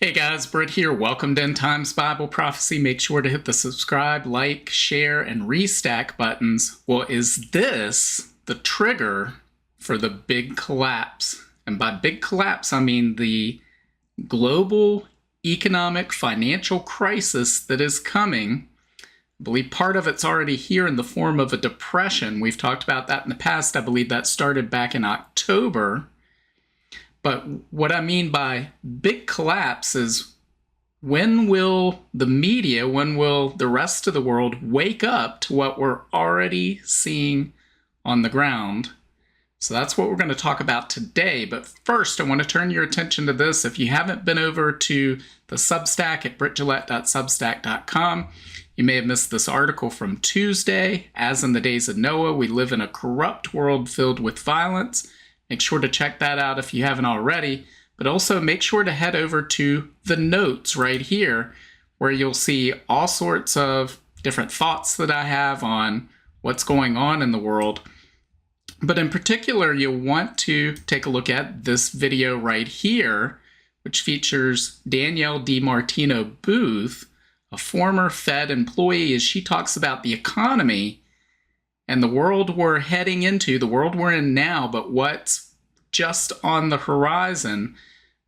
Hey guys, Britt here. Welcome to End Times Bible Prophecy. Make sure to hit the subscribe, like, share, and restack buttons. Well, is this the trigger for the big collapse? And by big collapse, I mean the global economic financial crisis that is coming. I believe part of it's already here in the form of a depression. We've talked about that in the past. I believe that started back in October. But what I mean by big collapse is when will the media, when will the rest of the world wake up to what we're already seeing on the ground? So that's what we're going to talk about today. But first, I want to turn your attention to this. If you haven't been over to the Substack at brittgillette.substack.com, you may have missed this article from Tuesday. As in the days of Noah, we live in a corrupt world filled with violence. Make sure to check that out if you haven't already, but also make sure to head over to the notes right here where you'll see all sorts of different thoughts that I have on what's going on in the world. But in particular, you'll want to take a look at this video right here, which features Danielle DiMartino Booth, a former Fed employee, as she talks about the economy and the world we're heading into, the world we're in now, but what's just on the horizon,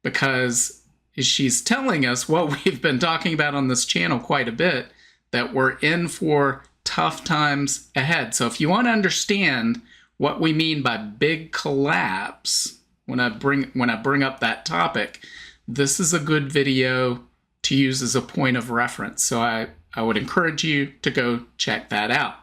because she's telling us what we've been talking about on this channel quite a bit, that we're in for tough times ahead. So if you want to understand what we mean by big collapse, when I bring up that topic, this is a good video to use as a point of reference. So I would encourage you to go check that out.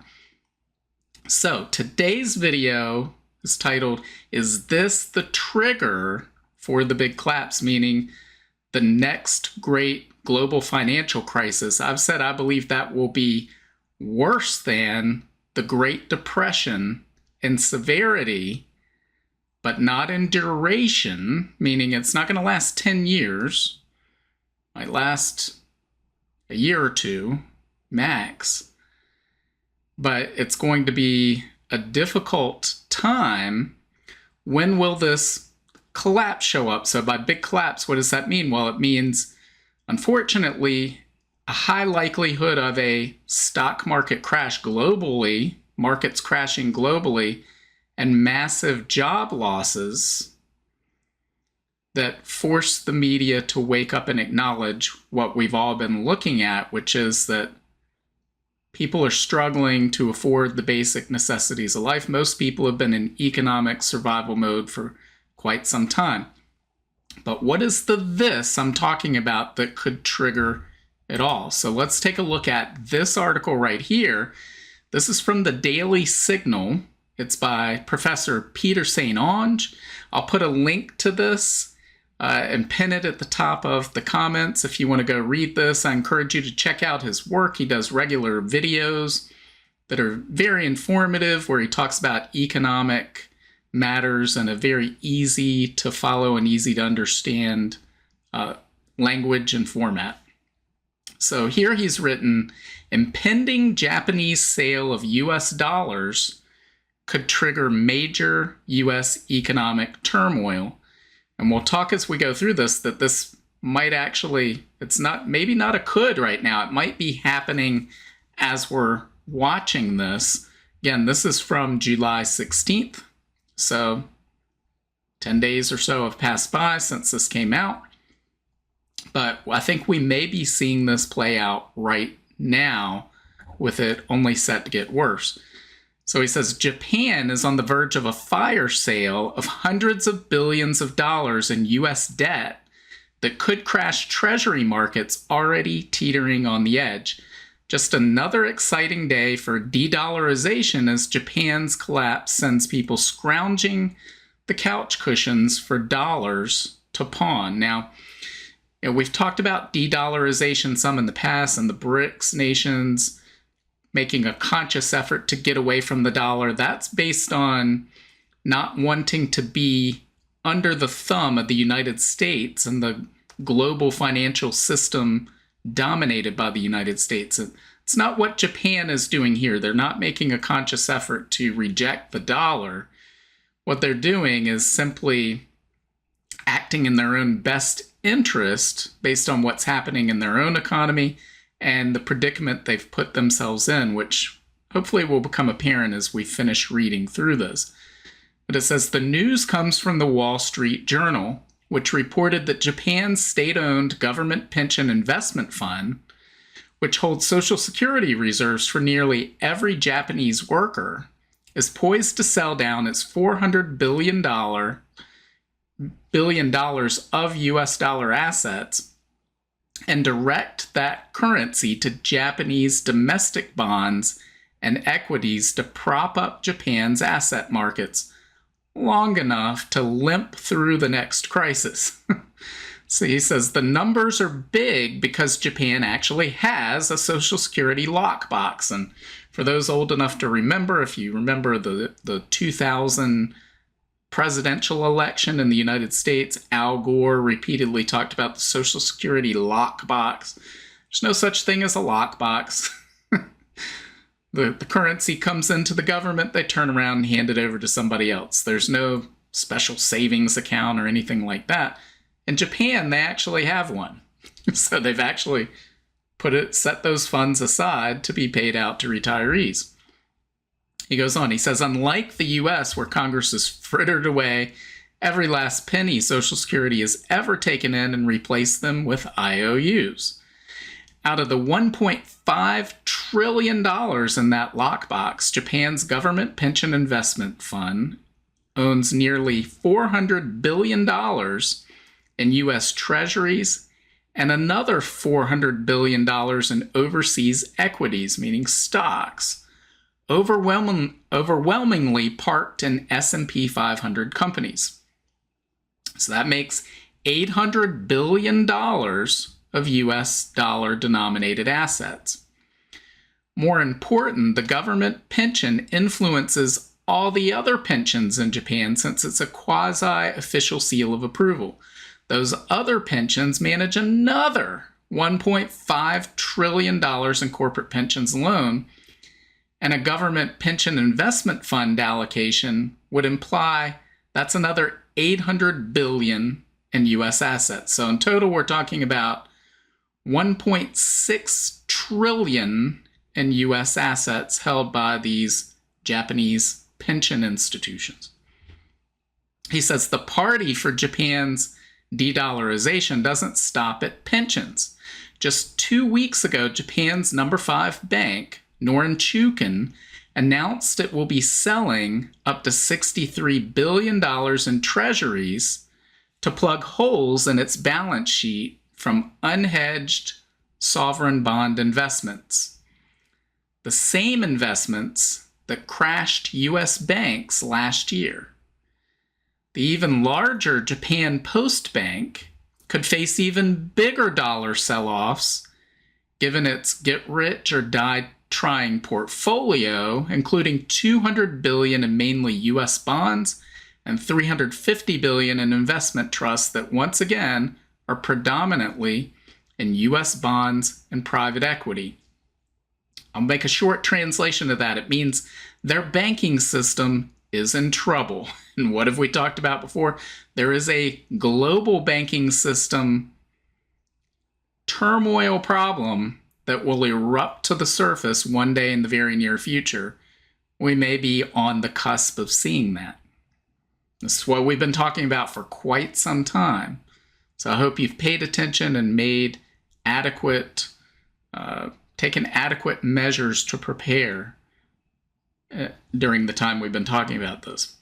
So today's video is titled, "Is this the trigger for the big collapse?" Meaning the next great global financial crisis. I've said I believe that will be worse than the Great Depression in severity, but not in duration, meaning it's not going to last 10 years. It might last a year or two, max. But it's going to be a difficult time. When will this collapse show up? So by big collapse, what does that mean? Well, it means, unfortunately, a high likelihood of a stock market crash globally, markets crashing globally, and massive job losses that force the media to wake up and acknowledge what we've all been looking at, which is that people are struggling to afford the basic necessities of life. Most people have been in economic survival mode for quite some time. But what is the this I'm talking about that could trigger it all? So let's take a look at this article right here. This is from the Daily Signal. It's by Professor Peter St. Onge. I'll put a link to this and pin it at the top of the comments if you want to go read this. I encourage you to check out his work. He does regular videos that are very informative, where he talks about economic matters in a very easy to follow and easy to understand language and format. So here he's written, "Impending Japanese sale of US dollars could trigger major US economic turmoil." And we'll talk as we go through this that this might actually, it's not, maybe not a could right now. It might be happening as we're watching this. Again, this is from July 16th. So 10 days or so have passed by since this came out. But I think we may be seeing this play out right now, with it only set to get worse. So he says, Japan is on the verge of a fire sale of hundreds of billions of dollars in U.S. debt that could crash treasury markets already teetering on the edge. Just another exciting day for de-dollarization as Japan's collapse sends people scrounging the couch cushions for dollars to pawn. Now, we've talked about de-dollarization some in the past, and the BRICS nations making a conscious effort to get away from the dollar. That's based on not wanting to be under the thumb of the United States and the global financial system dominated by the United States. It's not what Japan is doing here. They're not making a conscious effort to reject the dollar. What they're doing is simply acting in their own best interest based on what's happening in their own economy and the predicament they've put themselves in, which hopefully will become apparent as we finish reading through this. But it says the news comes from the Wall Street Journal, which reported that Japan's state-owned government pension investment fund, which holds Social Security reserves for nearly every Japanese worker, is poised to sell down its $400 billion of US dollar assets and direct that currency to Japanese domestic bonds and equities to prop up Japan's asset markets long enough to limp through the next crisis. So he says the numbers are big because Japan actually has a Social Security lockbox. And for those old enough to remember, if you remember the 2000 presidential election in the United States, Al Gore repeatedly talked about the Social Security lockbox. There's no such thing as a lockbox. The currency comes into the government, they turn around and hand it over to somebody else. There's no special savings account or anything like that. In Japan, they actually have one. So they've actually set those funds aside to be paid out to retirees. He goes on, he says, unlike the US, where Congress has frittered away every last penny Social Security has ever taken in and replaced them with IOUs. Out of the $1.5 trillion in that lockbox, Japan's government pension investment fund owns nearly $400 billion in U.S. treasuries and another $400 billion in overseas equities, meaning stocks, overwhelmingly parked in S&P 500 companies. So that makes $800 billion of U.S. dollar-denominated assets. More important, the government pension influences all the other pensions in Japan since it's a quasi-official seal of approval. Those other pensions manage another $1.5 trillion in corporate pensions alone, and a government pension investment fund allocation would imply that's another $800 billion in U.S. assets. So in total, we're talking about $1.6 trillion in U.S. assets held by these Japanese pension institutions. He says the party for Japan's de-dollarization doesn't stop at pensions. Just 2 weeks ago, Japan's number 5 bank, Norinchukin, announced it will be selling up to $63 billion in treasuries to plug holes in its balance sheet from unhedged sovereign bond investments. The same investments that crashed U.S. banks last year. The even larger Japan Post Bank could face even bigger dollar sell-offs given its get-rich-or-die-trying portfolio, including $200 billion in mainly U.S. bonds and $350 billion in investment trusts that once again are predominantly in U.S. bonds and private equity. I'll make a short translation of that. It means their banking system is in trouble. And what have we talked about before? There is a global banking system turmoil problem that will erupt to the surface one day in the very near future. We may be on the cusp of seeing that. This is what we've been talking about for quite some time. So I hope you've paid attention and made taken adequate measures to prepare during the time we've been talking about this.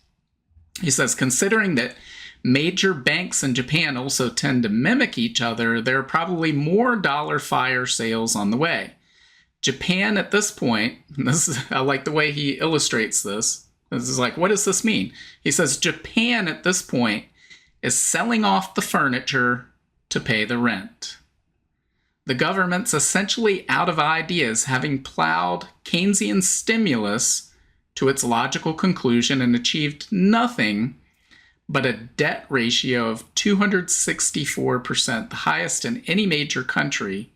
He says, considering that major banks in Japan also tend to mimic each other, there are probably more dollar fire sales on the way. Japan at this point, and I like the way he illustrates this. This is like, what does this mean? He says, Japan at this point is selling off the furniture to pay the rent. The government's essentially out of ideas, having plowed Keynesian stimulus to its logical conclusion and achieved nothing but a debt ratio of 264%, the highest in any major country,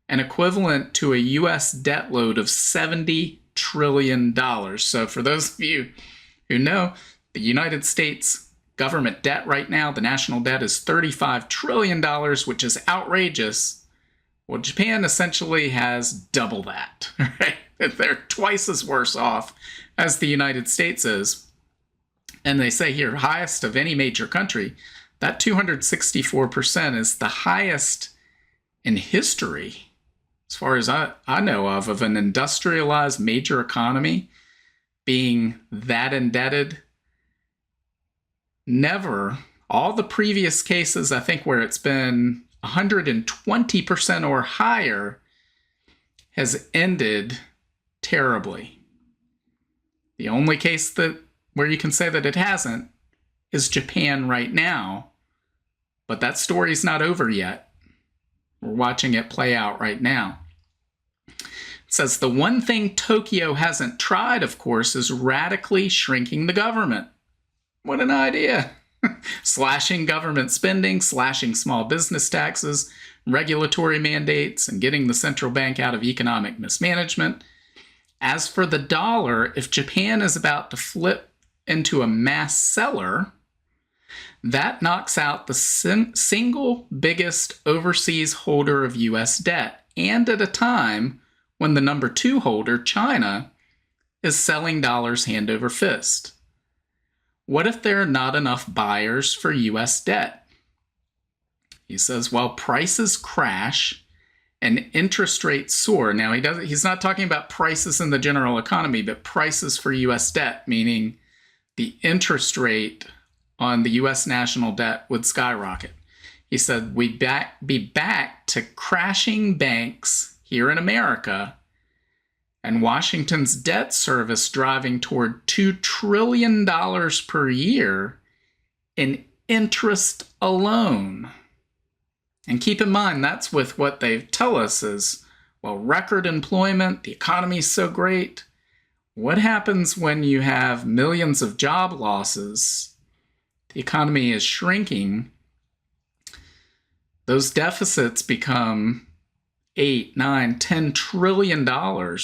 and equivalent to a U.S. debt load of $70 trillion. So for those of you who know, the United States government debt right now, the national debt is $35 trillion, which is outrageous. Well, Japan essentially has double that, right? They're twice as worse off as the United States is. And they say here, highest of any major country. That 264% is the highest in history, as far as I know of an industrialized major economy being that indebted. Never, all the previous cases, I think, where it's been 120% or higher, has ended terribly. The only case where you can say that it hasn't is Japan right now, but that story's not over yet. We're watching it play out right now. It says the one thing Tokyo hasn't tried, of course, is radically shrinking the government. What an idea. Slashing government spending, slashing small business taxes, regulatory mandates, and getting the central bank out of economic mismanagement. As for the dollar, if Japan is about to flip into a mass seller, that knocks out the single biggest overseas holder of U.S. debt, and at a time when the number 2 holder, China, is selling dollars hand over fist. What if there are not enough buyers for U.S. debt? He says, well, prices crash and interest rates soar. Now, he's not talking about prices in the general economy, but prices for U.S. debt, meaning the interest rate on the U.S. national debt would skyrocket. He said, we'd be back to crashing banks here in America, and Washington's debt service driving toward $2 trillion per year in interest alone. And keep in mind, that's with what they tell us is, well, record employment, the economy's so great. What happens when you have millions of job losses? The economy is shrinking. Those deficits become $8, $9, $10 trillion,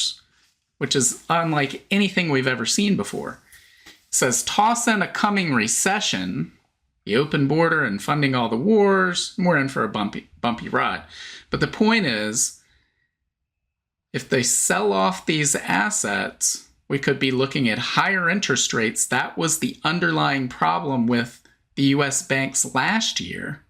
which is unlike anything we've ever seen before. It says, toss in a coming recession, the open border and funding all the wars, we're in for a bumpy ride. But the point is, if they sell off these assets, we could be looking at higher interest rates. That was the underlying problem with the U.S. banks last year.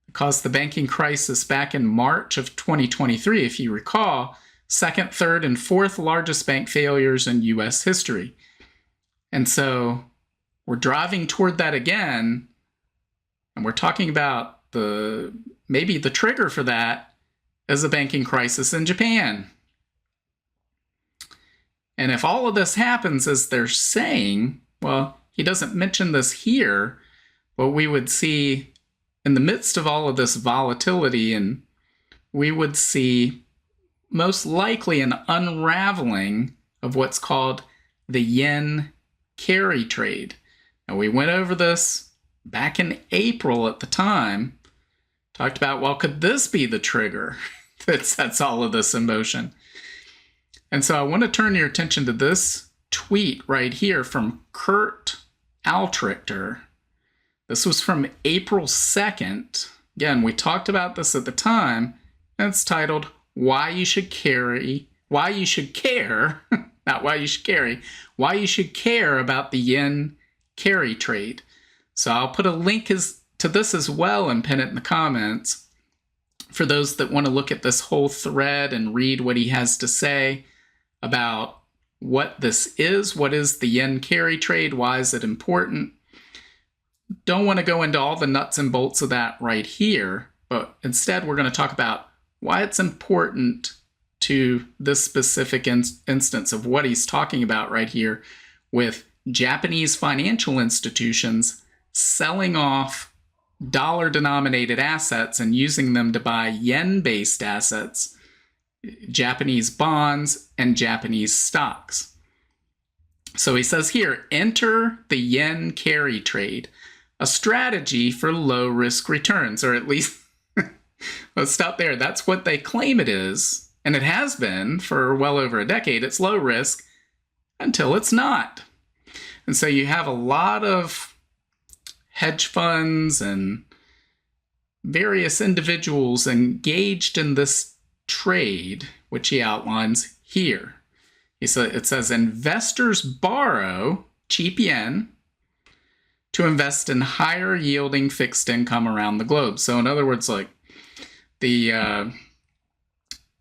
It caused the banking crisis back in March of 2023, if you recall, second, third, and fourth largest bank failures in U.S. history. And so we're driving toward that again, and we're talking about maybe the trigger for that is a banking crisis in Japan. And if all of this happens as they're saying, well, he doesn't mention this here, but we would see in the midst of all of this volatility, and we would see most likely an unraveling of what's called the yen carry trade. Now, we went over this back in April at the time, talked about, well, could this be the trigger that sets all of this in motion? And so I want to turn your attention to this tweet right here from Kurt Altrichter. This was from April 2nd. Again, we talked about this at the time, and it's titled, Why You Should Care, not why you should carry, why you should care about the yen carry trade. So I'll put a link to this as well and pin it in the comments for those that want to look at this whole thread and read what he has to say about what this is. What is the yen carry trade? Why is it important? Don't want to go into all the nuts and bolts of that right here, but instead we're going to talk about why it's important to this specific instance of what he's talking about right here with Japanese financial institutions selling off dollar-denominated assets and using them to buy yen-based assets, Japanese bonds, and Japanese stocks. So he says here, enter the yen carry trade, a strategy for low-risk returns, or at least, let's stop there. That's what they claim it is, and it has been for well over a decade. It's low risk until it's not. And so you have a lot of hedge funds and various individuals engaged in this trade, which he outlines here. It says investors borrow cheap yen to invest in higher yielding fixed income around the globe. So in other words, like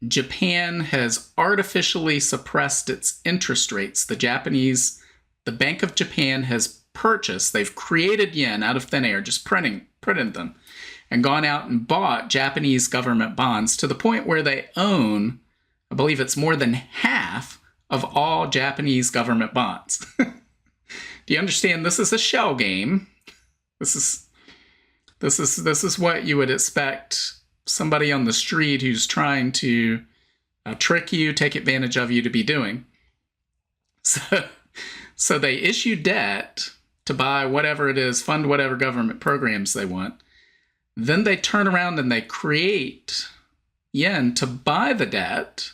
Japan has artificially suppressed its interest rates. The Bank of Japan has purchased, they've created yen out of thin air, just printed them, and gone out and bought Japanese government bonds to the point where they own, I believe it's more than half of all Japanese government bonds. Do you understand? This is a shell game. This is what you would expect somebody on the street who's trying to trick you, take advantage of you to be doing. So they issue debt to buy whatever it is, fund whatever government programs they want. Then they turn around and they create yen to buy the debt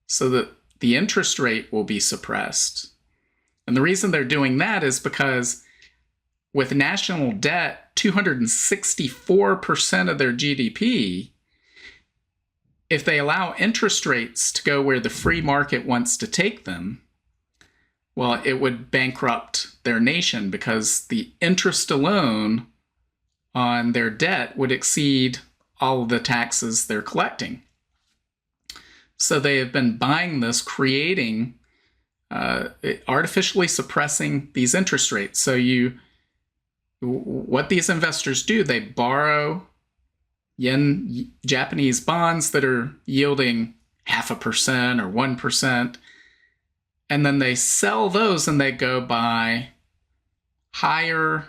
so that the interest rate will be suppressed. And the reason they're doing that is because with national debt, 264% of their GDP, if they allow interest rates to go where the free market wants to take them, well, it would bankrupt their nation because the interest alone on their debt would exceed all of the taxes they're collecting. So they have been buying this, creating, artificially suppressing these interest rates. So what these investors do, they borrow yen, Japanese bonds that are yielding 0.5% or 1%, and then they sell those and they go buy higher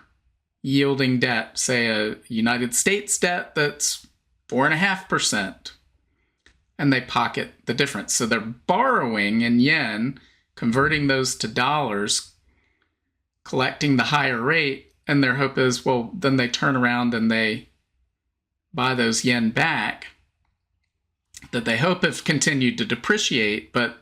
yielding debt, say a United States debt that's 4.5%, and they pocket the difference. So they're borrowing in yen, converting those to dollars, collecting the higher rate, and their hope is, well, then they turn around and they buy those yen back that they hope have continued to depreciate. But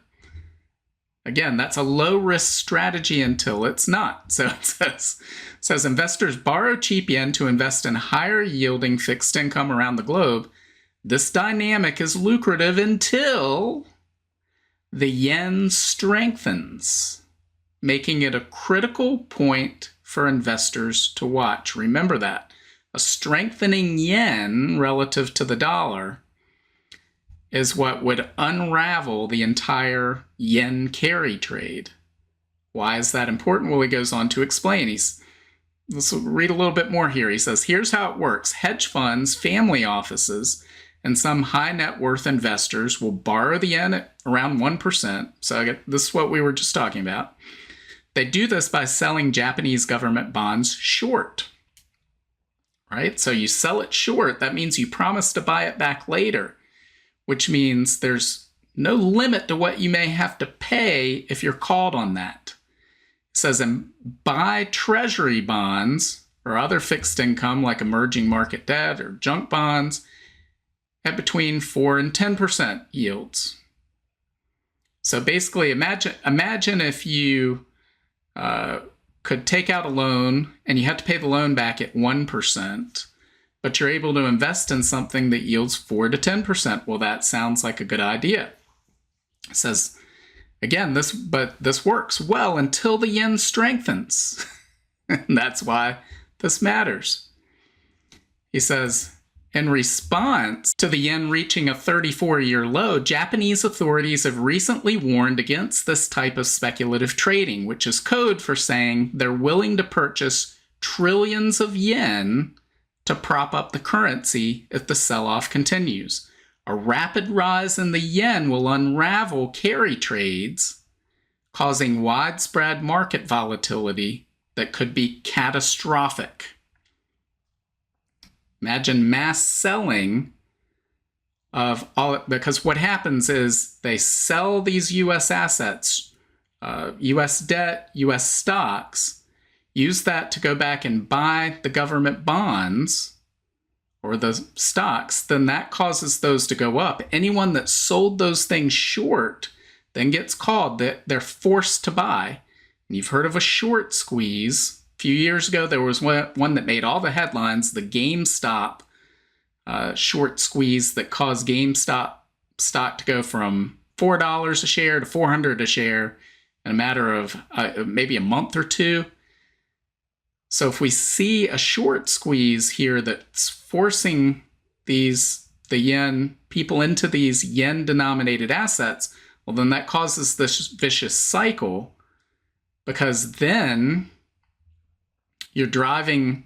again, that's a low-risk strategy until it's not. So it says investors borrow cheap yen to invest in higher-yielding fixed income around the globe. This dynamic is lucrative until the yen strengthens, making it a critical point for investors to watch. Remember that. A strengthening yen relative to the dollar is what would unravel the entire yen carry trade. Why is that important? Well, he goes on to explain. Let's read a little bit more here. He says, here's how it works. Hedge funds, family offices, and some high net worth investors will borrow the yen at around 1%. So this is what we were just talking about. They do this by selling Japanese government bonds short, right? So you sell it short. That means you promise to buy it back later, which means there's no limit to what you may have to pay if you're called on that. It says, and buy treasury bonds or other fixed income like emerging market debt or junk bonds at between 4 and 10% yields. So basically, imagine if you could take out a loan and you had to pay the loan back at 1%, but you're able to invest in something that yields 4 to 10%. Well, that sounds like a good idea. It says, again, this works well until the yen strengthens. And that's why this matters. He says, in response to the yen reaching a 34-year low, Japanese authorities have recently warned against this type of speculative trading, which is code for saying they're willing to purchase trillions of yen to prop up the currency if the sell-off continues. A rapid rise in the yen will unravel carry trades, causing widespread market volatility that could be catastrophic. Imagine mass selling of all, because what happens is they sell these U.S. assets, U.S. debt, U.S. stocks, use that to go back and buy the government bonds or the stocks, then that causes those to go up. Anyone that sold those things short then gets called, that they're forced to buy. And you've heard of a short squeeze few years ago, there was one that made all the headlines, the GameStop short squeeze that caused GameStop stock to go from $4 a share to $400 a share in a matter of maybe a month or two. So if we see a short squeeze here that's forcing the yen people into these yen-denominated assets, well, then that causes this vicious cycle, because then you're driving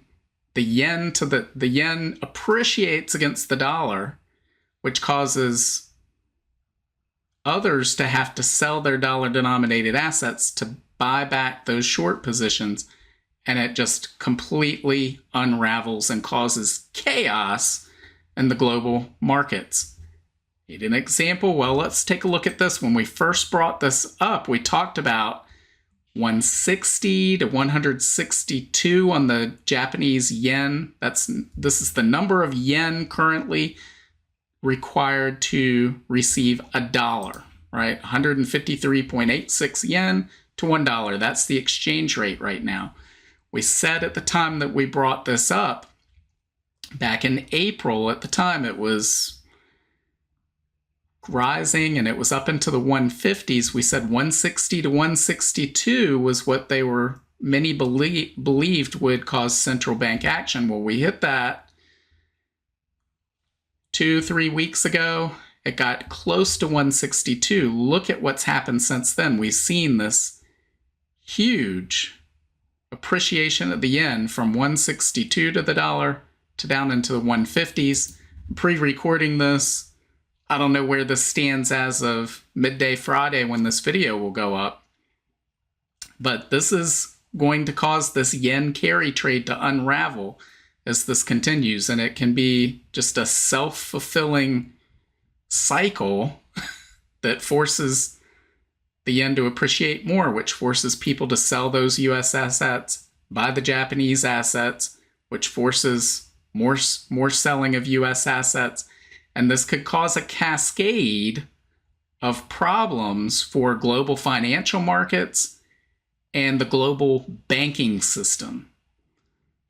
the yen to the yen appreciates against the dollar, which causes others to have to sell their dollar-denominated assets to buy back those short positions, and it just completely unravels and causes chaos in the global markets. Need an example? Well, let's take a look at this. When we first brought this up, we talked about 160 to 162 on the Japanese yen. This is the number of yen currently required to receive $1, right? 153.86 yen to $1. That's the exchange rate right now. We said at the time that we brought this up, back in April, at the time it was rising and it was up into the 150s. We said 160 to 162 was what many believed would cause central bank action. Well, we hit that 2-3 weeks ago. It got close to 162. Look at what's happened since then. We've seen this huge appreciation of the yen from 162 to the dollar to down into the 150s. Pre-recording this, I don't know where this stands as of midday Friday when this video will go up, but this is going to cause this yen carry trade to unravel as this continues, and it can be just a self-fulfilling cycle that forces the yen to appreciate more, which forces people to sell those US assets, buy the Japanese assets, which forces more selling of US assets. And this could cause a cascade of problems for global financial markets and the global banking system.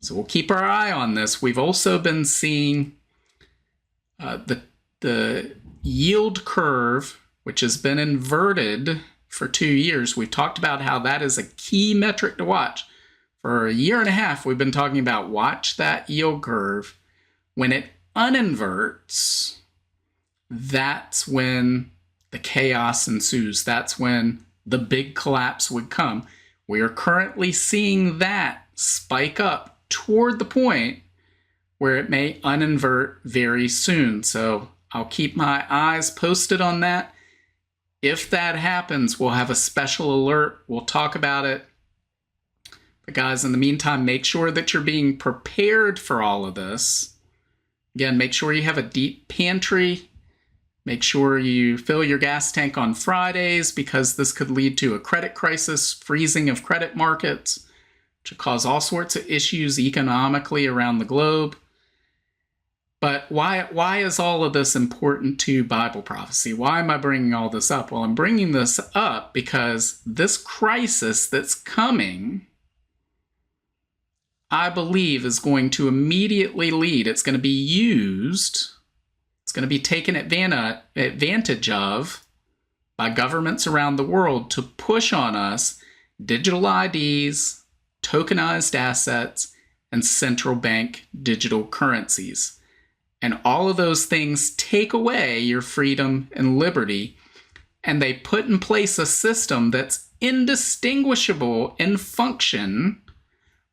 So we'll keep our eye on this. We've also been seeing the yield curve, which has been inverted for 2 years. We've talked about how that is a key metric to watch. For a year and a half, we've been talking about watch that yield curve. When it uninverts, that's when the chaos ensues. That's when the big collapse would come. We are currently seeing that spike up toward the point where it may uninvert very soon. So I'll keep my eyes posted on that. If that happens, we'll have a special alert. We'll talk about it. But guys, in the meantime, make sure that you're being prepared for all of this. Again, make sure you have a deep pantry. Make sure you fill your gas tank on Fridays, because this could lead to a credit crisis, freezing of credit markets, which could cause all sorts of issues economically around the globe. But why is all of this important to Bible prophecy? Why am I bringing all this up? Well, I'm bringing this up because this crisis that's coming, I believe, is going to immediately lead. It's going to be used. It's going to be taken advantage of by governments around the world to push on us digital IDs, tokenized assets, and central bank digital currencies. And all of those things take away your freedom and liberty, and they put in place a system that's indistinguishable in function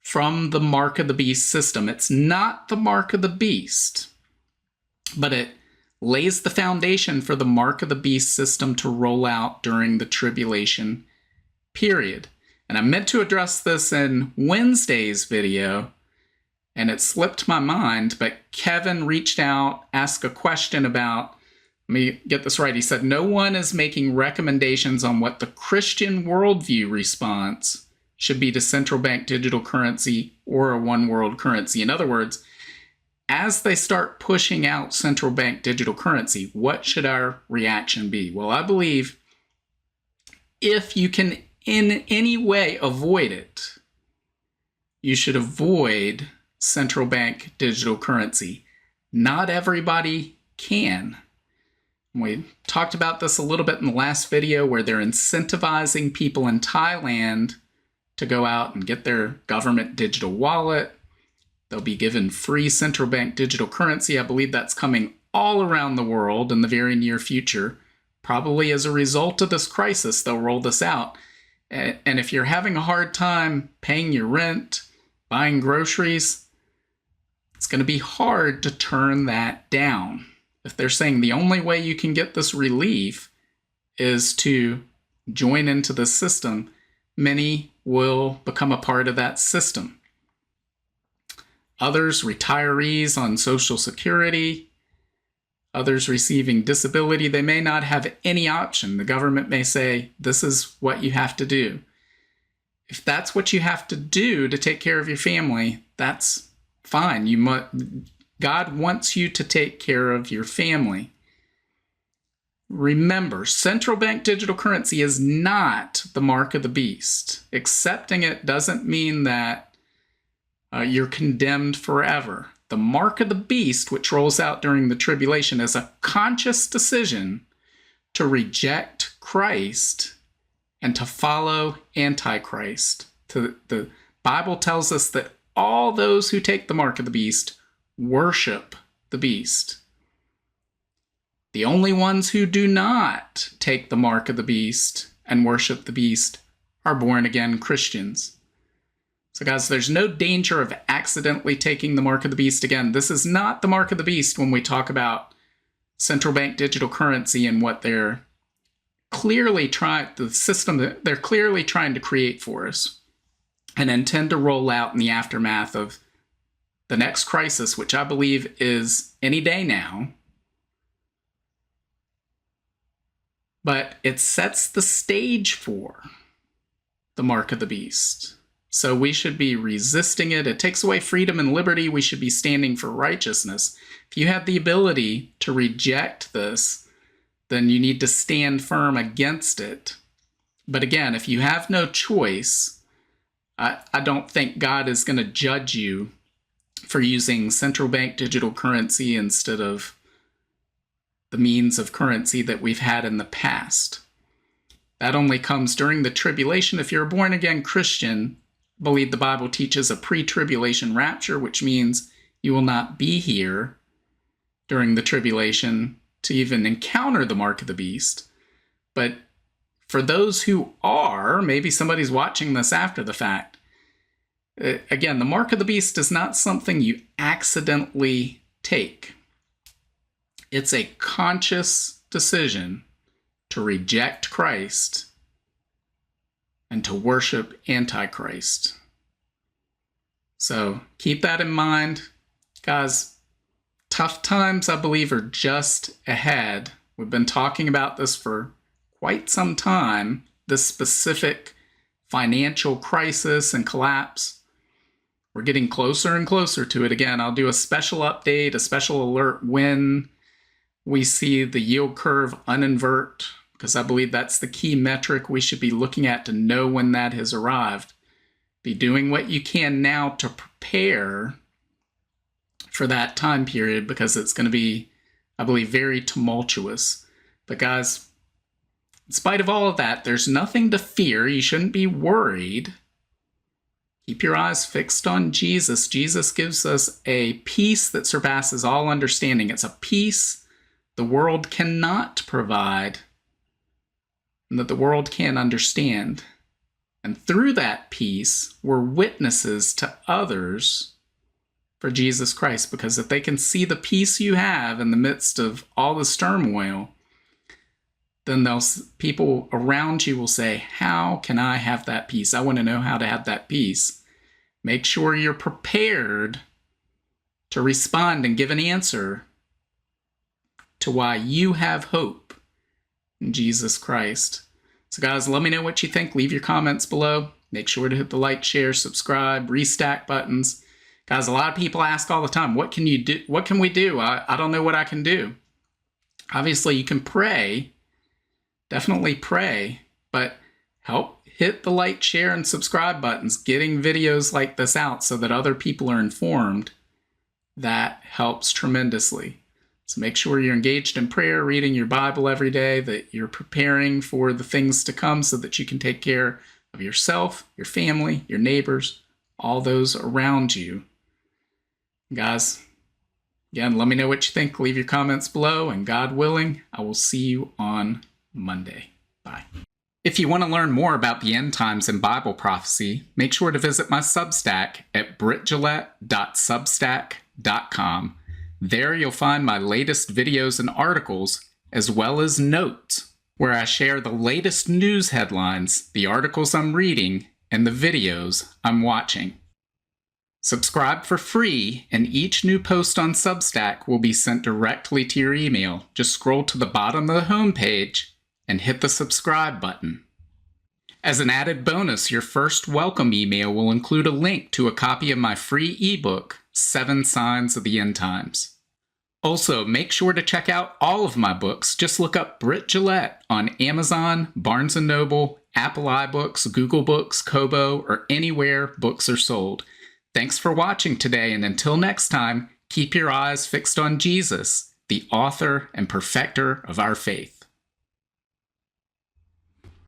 from the mark of the beast system. It's not the mark of the beast, but it lays the foundation for the mark of the beast system to roll out during the tribulation period. And I meant to address this in Wednesday's video, and it slipped my mind, but Kevin reached out, asked a question about, let me get this right. He said, no one is making recommendations on what the Christian worldview response should be to central bank digital currency or a one world currency. In other words, as they start pushing out central bank digital currency, what should our reaction be? Well, I believe if you can in any way avoid it, you should avoid central bank digital currency. Not everybody can. We talked about this a little bit in the last video where they're incentivizing people in Thailand to go out and get their government digital wallet. They'll be given free central bank digital currency. I believe that's coming all around the world in the very near future. Probably as a result of this crisis, they'll roll this out. And if you're having a hard time paying your rent, buying groceries, it's going to be hard to turn that down. If they're saying the only way you can get this relief is to join into the system, many will become a part of that system. Others, retirees on Social Security, others receiving disability, they may not have any option. The government may say, this is what you have to do. If that's what you have to do to take care of your family, that's fine. God wants you to take care of your family. Remember, central bank digital currency is not the mark of the beast. Accepting it doesn't mean that you're condemned forever. The mark of the beast, which rolls out during the tribulation, is a conscious decision to reject Christ and to follow Antichrist. The Bible tells us that all those who take the mark of the beast worship the beast. The only ones who do not take the mark of the beast and worship the beast are born-again Christians. So guys, there's no danger of accidentally taking the mark of the beast. Again, this is not the mark of the beast when we talk about central bank digital currency and what they're clearly the system that they're clearly trying to create for us and intend to roll out in the aftermath of the next crisis, which I believe is any day now. But it sets the stage for the mark of the beast. So we should be resisting it. It takes away freedom and liberty. We should be standing for righteousness. If you have the ability to reject this, then you need to stand firm against it. But again, if you have no choice, I don't think God is going to judge you for using central bank digital currency instead of the means of currency that we've had in the past. That only comes during the tribulation. If you're a born-again Christian, I believe the Bible teaches a pre-tribulation rapture, which means you will not be here during the tribulation to even encounter the mark of the beast. But for those who are, maybe somebody's watching this after the fact, again, the mark of the beast is not something you accidentally take. It's a conscious decision to reject Christ and to worship Antichrist. So keep that in mind. Guys, tough times, I believe, are just ahead. We've been talking about this for quite some time, this specific financial crisis and collapse. We're getting closer and closer to it. Again, I'll do a special update, a special alert when we see the yield curve uninvert, because I believe that's the key metric we should be looking at to know when that has arrived. Be doing what you can now to prepare for that time period, because it's going to be, I believe, very tumultuous. But guys, in spite of all of that, there's nothing to fear. You shouldn't be worried. Keep your eyes fixed on Jesus. Jesus gives us a peace that surpasses all understanding. It's a peace the world cannot provide and that the world can't understand. And through that peace, we're witnesses to others for Jesus Christ, because if they can see the peace you have in the midst of all this turmoil, then people around you will say, how can I have that peace? I want to know how to have that peace. Make sure you're prepared to respond and give an answer to why you have hope in Jesus Christ. So guys, let me know what you think. Leave your comments below. Make sure to hit the like, share, subscribe, restack buttons. Guys, a lot of people ask all the time, what can you do? What can we do? I don't know what I can do. Obviously, you can pray. Definitely pray. But hit the like, share, and subscribe buttons, getting videos like this out so that other people are informed. That helps tremendously. So make sure you're engaged in prayer, reading your Bible every day, that you're preparing for the things to come so that you can take care of yourself, your family, your neighbors, all those around you. Guys, again, let me know what you think. Leave your comments below, and God willing, I will see you on Monday. Bye. If you want to learn more about the end times and Bible prophecy, make sure to visit my Substack at brittgillette.substack.com. There you'll find my latest videos and articles, as well as notes, where I share the latest news headlines, the articles I'm reading, and the videos I'm watching. Subscribe for free, and each new post on Substack will be sent directly to your email. Just scroll to the bottom of the homepage and hit the subscribe button. As an added bonus, your first welcome email will include a link to a copy of my free ebook, 7 Signs of the End Times. Also, make sure to check out all of my books. Just look up Britt Gillette on Amazon, Barnes & Noble, Apple iBooks, Google Books, Kobo, or anywhere books are sold. Thanks for watching today, and until next time, keep your eyes fixed on Jesus, the author and perfecter of our faith.